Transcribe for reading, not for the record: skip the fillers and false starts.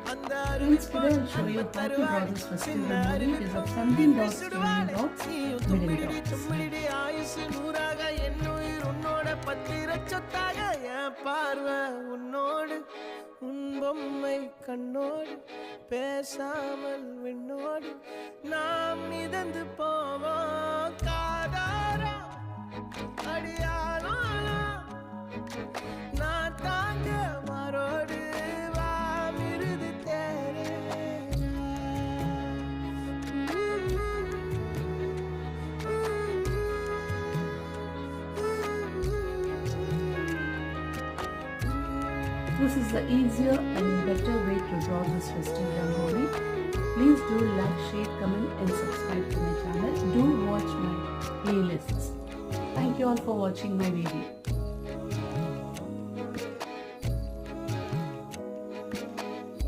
Friends, today I'll show you how to draw this festive rangoli. It is of sunbeam dots, swirling dots, middle dots. பார்வை உன்னோடு உன் பொம்மை கண்ணோடு பேசாமல் விண்ணோடு நாம் மிதந்து போவோம் காதாரா அடியானாலா நான் தாங்க மாறோடு வா மிருது தேரே This is the easier and better way to draw this festive rangoli. Please do like, share, comment and subscribe to my channel. Do watch my playlists. Thank you all for watching my video.